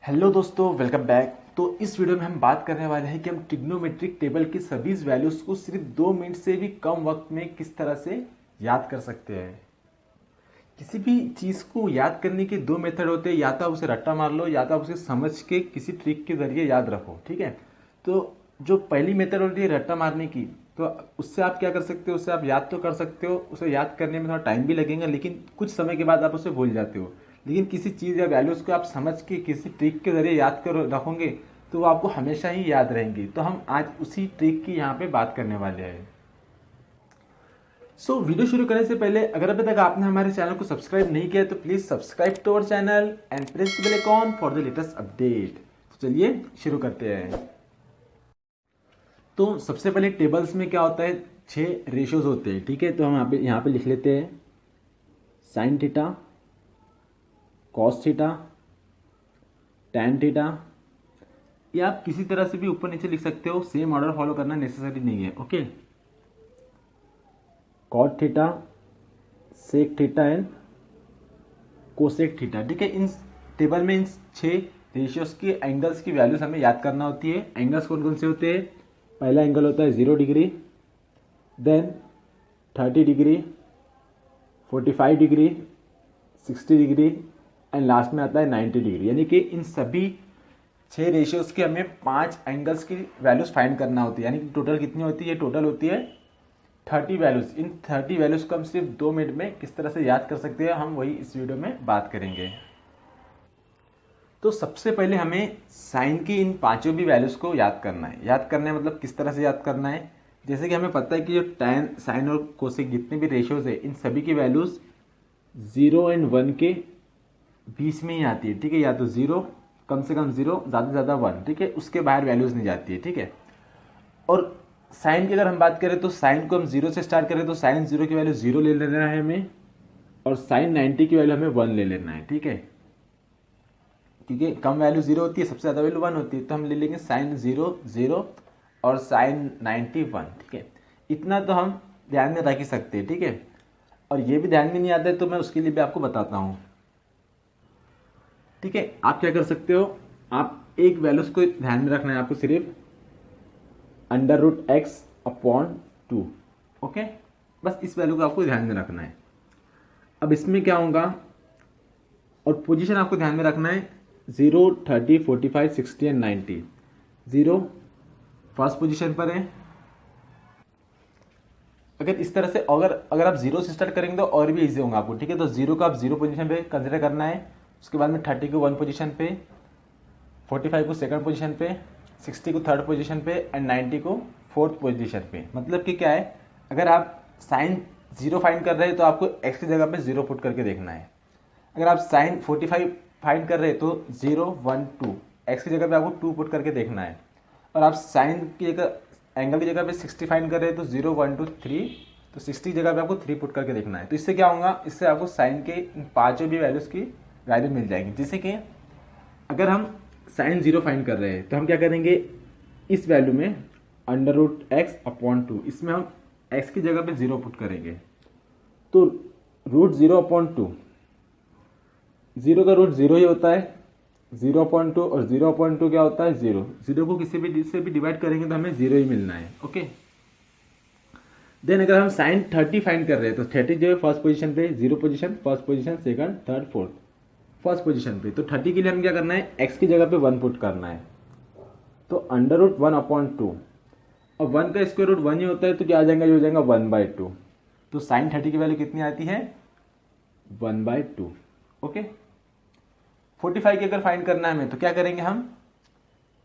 Hello दोस्तों, welcome back. तो इस वीडियो में हम बात करने वाले हैं कि हम ट्रिग्नोमेट्रिक टेबल की सभी वैल्यूज को सिर्फ 2 मिनट से भी कम वक्त में किस तरह से याद कर सकते हैं। किसी भी चीज़ को याद करने के दो मेथड होते हैं, या तो आप उसे रट्टा मार लो या तो आप उसे समझ के किसी ट्रिक के जरिए याद रखो। ठीक है, तो जो पहली मेथड होती है रट्टा मारने की, तो उससे आप क्या कर सकते हो, उससे आप याद तो कर सकते हो, उसे याद करने में थोड़ा टाइम भी लगेगा, लेकिन कुछ समय के बाद आप उसे भूल जाते हो। लेकिन किसी चीज़ या वैल्यूज़ को आप समझ के किसी ट्रिक के जरिए याद कर रखोगे तो वो आपको हमेशा ही याद रहेंगी। तो हम आज उसी ट्रिक की यहाँ पे बात करने वाले हैं। वीडियो शुरू करने से पहले अगर अभी तक आपने हमारे चैनल को सब्सक्राइब नहीं किया तो please subscribe to our channel and press the bell icon for the latest update. तो चलिए शुरू करते हैं। तो सबसे पहले टेबल्स में क्या होता है, 6 रेशियोज होते हैं। ठीक है, तो हम यहाँ पे लिख लेते हैं sine theta, cos theta, tan theta, या आप किसी तरह से भी ऊपर नीचे लिख सकते हो, सेम ऑर्डर फॉलो करना नेसेसरी नहीं है। Okay, cot theta, sec theta and cosec theta. ठीक है, इन टेबल में इन 6 रेशियोज के एंगल्स की वैल्यूज हमें याद करना होती है। एंगल्स कौन कौन से होते हैं? पहला एंगल होता है 0 degree, then 30 degree, 45 degree, 60 degree and last में आता है 90 डिग्री। यानी कि इन सभी 6 रेशियोज के हमें 5 एंगल्स की वैल्यूज फाइंड करना होती है। यानी कि टोटल कितनी होती है? टोटल होती है 30 वैल्यूज। इन 30 वैल्यूज को हम सिर्फ 2 मिनट में किस तरह से याद कर सकते हैं, हम वही इस वीडियो में बात करेंगे। तो सबसे पहले हमें साइन की इन पांचों भी वैल्यूज को याद करना है। याद करना है मतलब किस तरह से याद करना है? जैसे कि हमें पता है कि जो टैन, साइन और कोसेक जितने भी रेशियोज है, इन सभी की वैल्यूज 0 एंड 1 के बीच में ही आती है। ठीक है, या तो 0, कम से कम 0, ज़्यादा से ज़्यादा 1। ठीक है, उसके बाहर वैल्यूज नहीं जाती है। ठीक है, और साइन की अगर हम बात करें तो साइन को हम 0 से स्टार्ट करें तो साइन 0 की वैल्यू 0 ले लेना है हमें, और साइन 90 की वैल्यू हमें 1 ले लेना है। ठीक है, क्योंकि कम वैल्यू 0 होती है, सबसे ज़्यादा वैल्यू 1 होती है, तो हम ले लेंगे साइन 0 0 और साइन 90 1। ठीक है, इतना तो हम ध्यान में रख ही सकते हैं। ठीक है, और ये भी ध्यान में नहीं आता है तो मैं उसके लिए भी आपको बताता हूँ। ठीक है, आप क्या कर सकते हो, आप एक वैल्यूज को ध्यान में रखना है आपको, सिर्फ √x/2। ओके, बस इस वैल्यू को आपको ध्यान में रखना है। अब इसमें क्या होगा, और पोजीशन आपको ध्यान में रखना है 0 30 45 60 एंड 90। 0 फर्स्ट पोजीशन पर है। अगर इस तरह से अगर आप 0 से स्टार्ट करेंगे तो और भी इजी होगा आपको। ठीक है, तो 0 को आप 0 पोजीशन पे कंसिडर करना है, उसके बाद में 30 को 1 पोजीशन पे, 45 को सेकंड पोजीशन पे, 60 को थर्ड पोजीशन पे एंड 90 को फोर्थ पोजीशन पे। मतलब कि क्या है, अगर आप साइन 0 फाइंड कर रहे हैं तो आपको x की जगह पे 0 पुट करके देखना है। अगर आप साइन 45 फाइंड कर रहे हैं तो 0 1 2, x की जगह पे आपको 2 पुट करके देखना है। और आप साइन की जगह, एंगल की जगह पे 60 फाइंड कर रहे हैं तो 0 1 2 3, तो 60 की जगह पे आपको 3 पुट करके देखना है। तो इससे क्या होगा, इससे आपको साइन के इन पांचों भी वैल्यूज की वैल्यू मिल जाएगी। जैसे कि अगर हम साइन 0 फाइंड कर रहे हैं तो हम क्या करेंगे, इस वैल्यू में √x/2, इसमें हम x की जगह पे 0 पुट करेंगे, तो √0/2, 0 का रूट 0 ही होता है, 0/2, और 0/2 क्या होता है 0। 0 को किसी भी से भी डिवाइड करेंगे तो हमें 0 ही मिलना है। ओके, देन अगर हम साइन 30 फाइंड कर रहे हैं तो 30 जो है फर्स्ट पोजीशन पे, 0 position, first position, second, third, fourth, first position पे। तो 30 के लिए हम क्या करना है, x की जगह पे 1 पुट करना है, तो √1/2, और 1 का स्क्वायर रूट 1 ही होता है, तो क्या आ जाएगा, ये हो जाएगा 1/2। तो साइन 30 की वैल्यू कितनी आती है, 1/2। ओके, 45 की अगर फाइंड करना है हमें तो क्या करेंगे हम,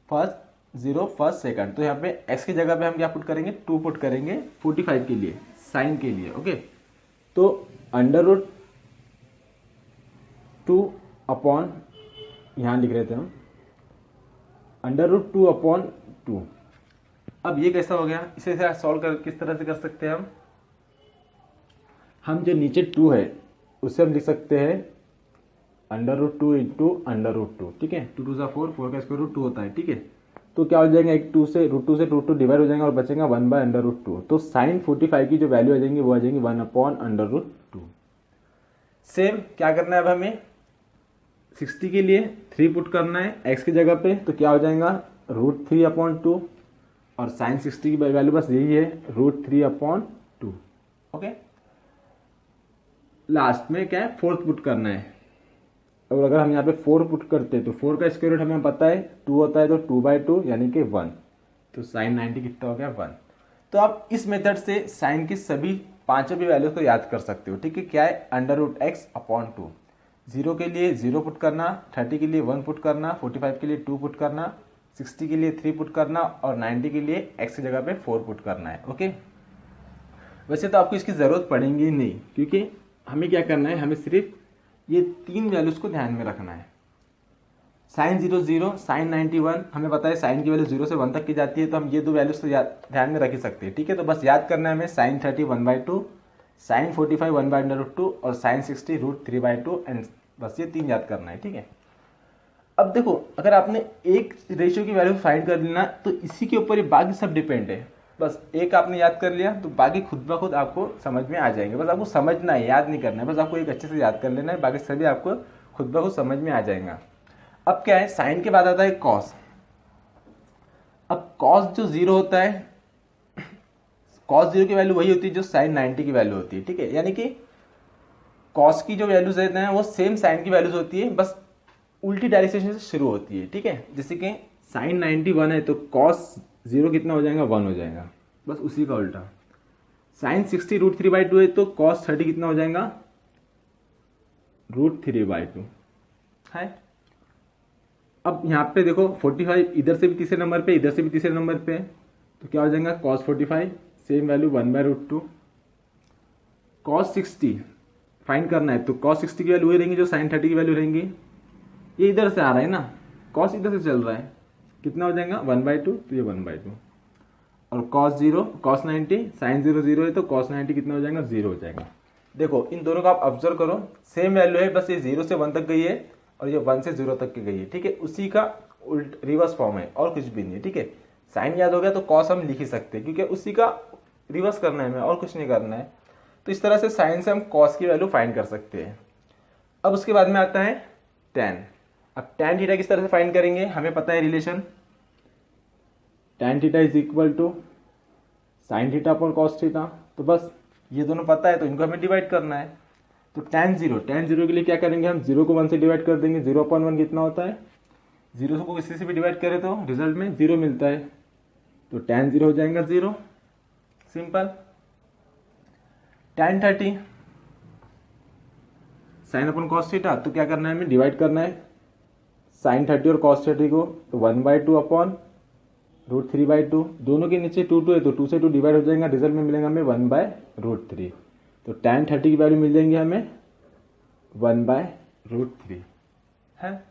फर्स्ट 0 फर्स्ट सेकंड, तो यहाँ पे x की जगह पे हम क्या पुट करेंगे, 2 पुट करेंगे 45 के लिए, साइन के लिए। ओके, तो √2 अपॉन, यहाँ लिख रहे थे हम √2/2। अब ये कैसा हो गया, इसे सॉल्व कर किस तरह से कर सकते हैं हम जो नीचे 2 है उसे हम लिख सकते हैं √2 इंटू √2। ठीक है, 2 2 4, 4 का स्क्वायर रूट 2 होता है। ठीक है, तो क्या हो जाएगा, एक √2 से √2 डिवाइड हो जाएगा और बचेगा 1/√2। तो साइन 45 की जो वैल्यू आ जाएंगी वो आ जाएंगी 1/√2। सेम क्या करना है अब हमें, 60 के लिए 3 पुट करना है x की जगह पे, तो क्या हो जाएगा √3/2, और साइन 60 की वैल्यू बस यही है √3/2। ओके, लास्ट में क्या है 4 पुट करना है, और अगर हम यहाँ पे 4 पुट करते हैं तो 4 का स्क्वायर रूट हमें पता है 2 होता है, तो 2/2 यानी कि 1, तो साइन 90 कितना हो गया 1। तो आप इस मेथड से साइन की सभी पांचों भी वैल्यूज को याद कर सकते हो। ठीक है, क्या है √x/2। 0 के लिए 0 पुट करना, 30 के लिए 1 पुट करना, 45 के लिए 2 पुट करना, 60 के लिए 3 पुट करना, और 90 के लिए x की जगह पे 4 पुट करना है। ओके, वैसे तो आपको इसकी जरूरत पड़ेगी नहीं, क्योंकि हमें क्या करना है, हमें सिर्फ ये 3 वैल्यूज को ध्यान में रखना है। साइन 0 0, साइन 91, हमें पता है साइन की वैल्यू 0 से 1 तक की जाती है, तो हम ये 2 वैल्यूज तो ध्यान में रख ही सकते हैं। ठीक है, तो बस याद करना है हमें साइन 30 1/2, साइन 45 1/2, और साइन 60 √3/2, एंड बस ये 3 याद करना है। ठीक है, अब देखो अगर आपने एक रेशियो की वैल्यू फाइंड कर लेना, तो इसी के ऊपर ये बाकी सब डिपेंड है। बस एक आपने याद कर लिया तो बाकी खुद ब खुद आपको समझ में आ जाएंगे। बस आपको समझना है, याद नहीं करना है, बस आपको एक अच्छे से याद कर लेना है, बाकी सभी आपको खुद ब खुद समझ में आ जाएगा। अब क्या है, साइन के बाद आता है कॉस। अब कॉस जो 0 होता है, कॉस 0 की वैल्यू वही होती है जो साइन 90 की वैल्यू होती है। ठीक है, यानी कि कॉस की जो वैल्यूज रहते हैं वो सेम साइन की वैल्यूज होती है, बस उल्टी डायरेक्शन से शुरू होती है। ठीक है, जैसे कि साइन 91 है तो कॉस 0 कितना हो जाएगा 1 हो जाएगा, बस उसी का उल्टा। साइन 60 √3/2 है तो कॉस 30 कितना हो जाएगा √3/2 है। अब यहाँ पे देखो 45 इधर से भी तीसरे नंबर पे, इधर से भी तीसरे नंबर पे, तो क्या हो जाएगा cos 45 same value 1/√2। cos 60 find करना है तो cos 60 की वैल्यू वही रहेंगी जो sin 30 की वैल्यू रहेंगी। ये इधर से आ रहा है ना, cos इधर से चल रहा है, कितना हो जाएगा 1/2, तो ये 1/2। और cos 0 cos 90 sin 0 0 है तो cos 90 कितना हो जाएगा 0 हो जाएगा। देखो इन दोनों का आप ऑब्जर्व करो, सेम वैल्यू है, बस ये 0 से 1 तक गई है और ये 1 से 0 तक की गई है। ठीक है, उसी का उल्ट रिवर्स फॉर्म है और कुछ भी नहीं है। ठीक है, साइन याद हो गया तो कॉस हम लिख ही सकते हैं, क्योंकि उसी का रिवर्स करना है हमें और कुछ नहीं करना है। तो इस तरह से साइन से हम कॉस की वैल्यू फाइंड कर सकते हैं। अब उसके बाद में आता है टैन। अब टैन थीटा किस तरह से फाइंड करेंगे, हमें पता है relation tan theta is equal to sine theta upon cos theta, तो बस ये दोनों पता है तो इनको हमें डिवाइड करना है। तो tan 0 के लिए क्या करेंगे, हम 0 को 1 से डिवाइड कर देंगे, 0/1 कितना होता है, 0 को किसी से भी डिवाइड करें तो रिजल्ट में 0 मिलता है, तो tan 0 हो जाएगा 0, सिंपल। tan 30 साइन अपन कॉस थीटा, तो क्या करना है हमें डिवाइड करना है साइन 30 और कॉस 30 को, तो 1/2/√3/2, दोनों के नीचे 2 2 है तो 2 से 2 डिवाइड हो जाएगा, रिजल्ट में मिलेगा हमें 1/√3। तो tan 30 की वैल्यू मिल जाएंगे हमें 1/√3 है।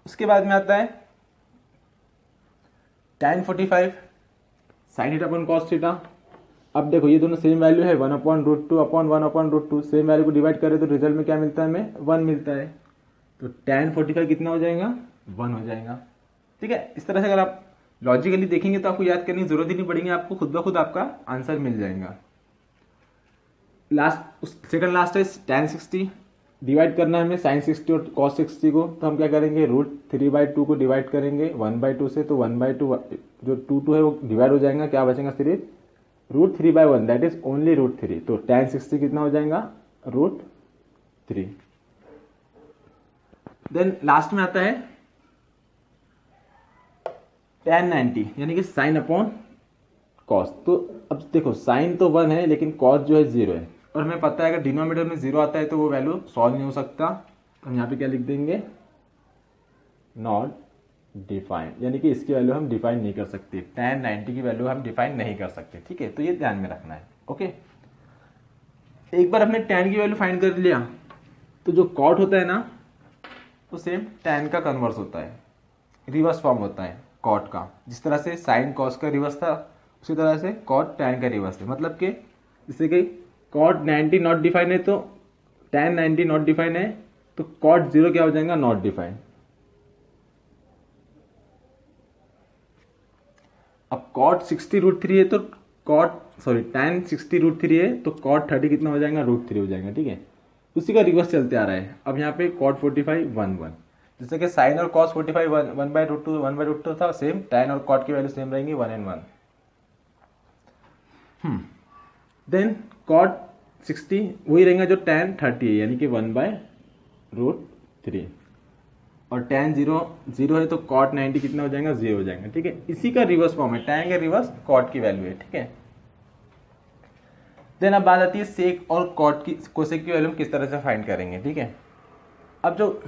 उसके बाद में आता है tan 45 sign theta upon cos theta. अब देखो ये दोनों सेम वैल्यू है, 1/√2/1/√2, सेम वैल्यू को डिवाइड करें तो रिजल्ट में क्या मिलता है हमें 1 मिलता है, तो tan 45 कितना हो जाएगा 1 हो जाएगा। ठीक है, इस तरह से अगर आप लॉजिकली देखेंगे तो आपको याद करने की जरूरत ही नहीं पड़ेगी, आपको खुद ब खुद आपका आंसर मिल जाएगा। लास्ट सेकंड लास्ट है tan 60, डिवाइड करना है हमें sin 60 और cos 60 को, तो हम क्या करेंगे √3/2 को डिवाइड करेंगे 1/2 से, तो 1/2 जो 2 है वो डिवाइड हो जाएगा, क्या बचेगा सिर्फ √3/1, दैट इज ओनली √3, तो tan 60 कितना हो जाएगा √3। देन लास्ट में आता है tan 90 यानी कि साइन अपॉन कॉस। तो अब देखो साइन तो 1 है लेकिन कॉस जो है 0 है, और हमें पता है अगर डिनोमिनेटर में 0 आता है तो वो वैल्यू सॉल्व नहीं हो सकता, तो हम यहाँ पे क्या लिख देंगे नॉट डिफाइन, यानी कि इसकी वैल्यू हम डिफाइन नहीं कर सकते, tan 90 की वैल्यू हम डिफाइन नहीं कर सकते। ठीक है, तो ये ध्यान में रखना है। ओके, एक बार हमने tan की वैल्यू फाइंड कर लिया तो जो कॉट होता है ना वो सेम tan का कन्वर्स होता है, रिवर्स फॉर्म होता है कॉट का। जिस तरह से साइन कॉस का रिवर्स था उसी तरह से कॉट tan का रिवर्स है, मतलब कि जैसे कि कॉट 90 नॉट डिफाइन है तो tan 90 नॉट डिफाइन है, तो कॉट 0 क्या हो जाएगा नॉट डिफाइन। अब कॉट 60 √3 है तो tan 60 √3 है तो कॉट 30 कितना हो जाएगा √3 हो जाएगा। ठीक है, उसी का रिवर्स चलते आ रहा है। अब यहाँ पे कॉट 45 1 1, जैसे कि साइन और कॉस 45 1/√2 था, सेम tan और कॉट की वैल्यू सेम रहेंगी 1 and 1। देन कॉट 60 वही रहेगा जो tan 30 है, यानी कि 1/√3, और tan 0 है तो कॉट 90 कितना हो जाएगा, 0 हो जाएगा। ठीक है, इसी का रिवर्स फॉर्म है, tan का रिवर्स कॉट की वैल्यू है। ठीक है, देन अब बात आती है सेक और कॉट की, कोसेक की वैल्यू हम किस तरह से फाइंड करेंगे। ठीक है, अब जो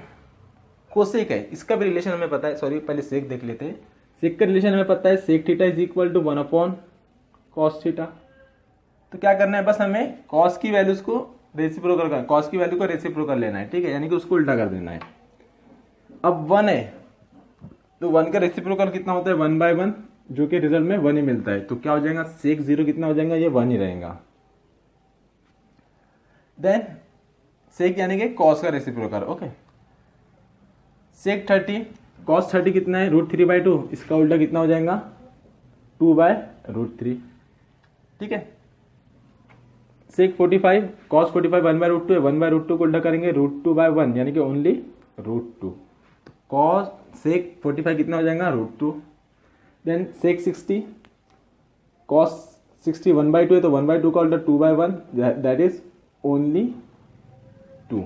कोसेक है इसका भी रिलेशन हमें पता है, सॉरी पहले सेक देख लेते हैं। सेक का रिलेशन हमें पता है, sec theta is equal to 1/cos theta. तो क्या करना है, बस हमें कॉस की वैल्यूज को रेसिप्रोकल करना, कॉस की वैल्यू को रेसिप्रोकल लेना है। ठीक है, यानी कि उसको उल्टा कर देना है। अब 1 है तो 1 का रेसिप्रोकल कितना होता है, 1/1, जो कि रिजल्ट में 1 ही मिलता है। तो क्या हो जाएगा, सेक 0 कितना हो जाएगा, ये 1 ही रहेगा। देन सेक यानी कि कॉस का रेसिप्रोकल। ओके, सेक 30 कॉस 30 कितना है, √3/2, इसका उल्टा कितना हो जाएगा, 2/√3। ठीक है, सेक 45 कॉस 45 1/√2 है, 1/√2 को उल्टा करेंगे √2/1, यानी कि ओनली √2। कॉस सेक 45 कितना हो जाएगा, √2। देन सेक 60 कॉस 60 1/2 है तो 1/2 का उल्टा 2/1, दैट इज ओनली 2।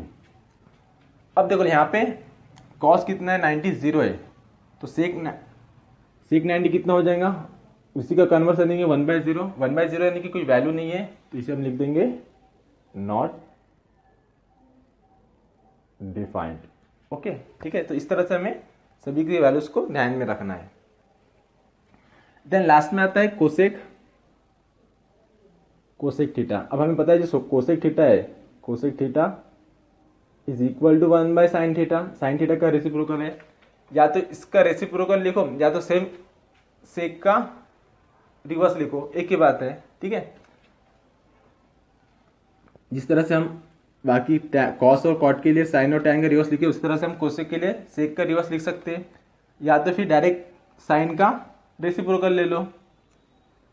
अब देखो यहाँ पे कॉस कितना है, 90 0 है, तो सेक 90 कितना हो जाएगा, उसी का कन्वर्स देंगे 1/0, 1/0 यानी कि कोई वैल्यू नहीं है, तो इसे हम लिख देंगे नॉट डिफाइंड। ओके, ठीक है, तो इस तरह से हमें सभी की वैल्यूज को ध्यान में रखना है। देन लास्ट में आता है कोसेक थीटा। अब हमें पता है जो कोसेक थीटा है, cosec theta is equal to 1/sin theta. Sine theta का रेसिप्रोकल है, या तो इसका रेसिप्रोकल लिखो या तो सेम सेक का रिवर्स लिखो, एक ही बात है। ठीक है, जिस तरह से हम बाकी कॉस और कॉट के लिए साइन और टैन का रिवर्स लिखे, उस तरह से हम कोसेक के लिए सेक का रिवर्स लिख सकते हैं, या तो फिर डायरेक्ट साइन का रेसिप्रोकल ले लो।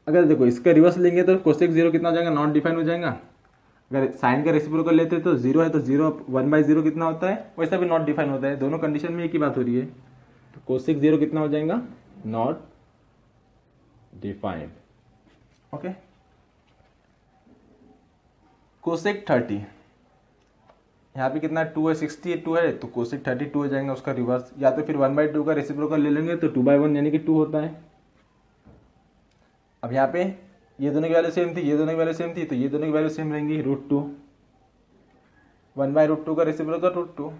अगर देखो इसका रिवर्स लेंगे तो कोसेक 0 कितना हो जाएगा, नॉट डिफाइन हो जाएगा। अगर साइन का रेसिप्रोकल लेते तो 0 है तो 0 1/0 कितना होता है, वैसा भी नॉट डिफाइन होता है। दोनों कंडीशन में एक ही बात हो रही है, तो कोसेक 0 कितना हो जाएगा, नॉट डिफाइंड। ओके, कोसेक 30 यहाँ पे कितना 2 है, 60 2 है, तो कोसेक 32 हो जाएगा उसका रिवर्स, या तो फिर 1/2 का रेसिप्रोकल ले लेंगे तो 2/1 यानी कि 2 होता है। अब यहाँ पे ये दोनों की वैल्यू सेम थी, ये दोनों की वैल्यू सेम थी, तो ये दोनों की वैल्यू सेम रहेंगी, √2, 1/√2 का रेसिप्रोकल √2।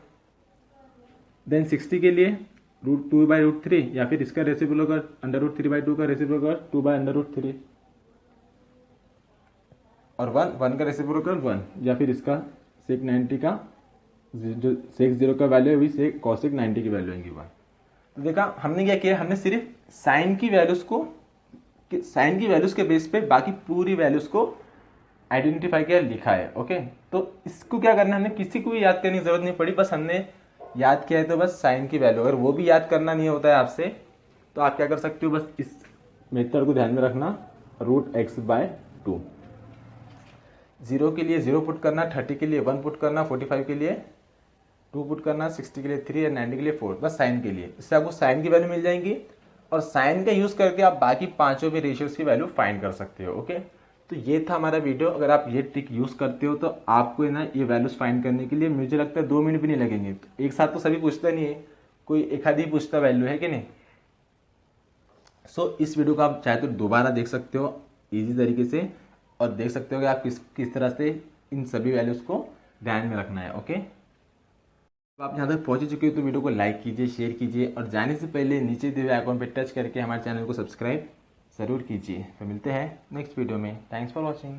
देन 60 के लिए √2/√3, या फिर इसका रेसिप्रोकल √3/2 का रेसिप्रोकल 2/√3, और 1 का रेसिप्रोकल 1, या फिर इसका सेक 90 का जो सेक 0 का वैल्यू है वही सेक कॉसेक 90 की वैल्यू आएंगी 1। तो देखा हमने क्या किया, हमने सिर्फ साइन की वैल्यूज को, साइन की वैल्यूज के बेस पे बाकी पूरी वैल्यूज को आइडेंटिफाई किया, लिखा है। ओके, तो इसको क्या करना है, हमने किसी को भी याद करने की जरूरत नहीं पड़ी, बस हमने याद किया है तो बस साइन की वैल्यू। अगर वो भी याद करना नहीं होता है आपसे, तो आप क्या कर सकते हो, बस इस मेथड को ध्यान में रखना, √x/2। 0 के लिए 0 पुट करना, 30 के लिए 1 पुट करना, 45 के लिए 2 पुट करना, 60 के लिए 3 और 90 के लिए 4, बस साइन के लिए। इससे आपको साइन की वैल्यू मिल जाएंगी, और साइन का यूज करके आप बाकी पांचों भी रेशियोज की वैल्यू फाइंड कर सकते हो। ओके, तो ये था हमारा वीडियो। अगर आप ये ट्रिक यूज करते हो तो आपको ना ये वैल्यूज फाइंड करने के लिए मुझे लगता है 2 मिनट भी नहीं लगेंगे। एक साथ तो सभी पूछता नहीं है, कोई एक आधी पूछता वैल्यू है कि नहीं। सो इस वीडियो को आप चाहे तो दोबारा देख सकते हो इजी तरीके से, और देख सकते हो कि आप किस तरह से इन सभी वैल्यूज को ध्यान में रखना है। ओके, तो आप यहाँ तक पहुँच चुके हो तो वीडियो को लाइक कीजिए, शेयर कीजिए, और जाने से पहले नीचे दिए हुए आइकॉन पर टच करके हमारे चैनल को सब्सक्राइब जरूर कीजिए। तो मिलते हैं नेक्स्ट वीडियो में। Thanks for watching.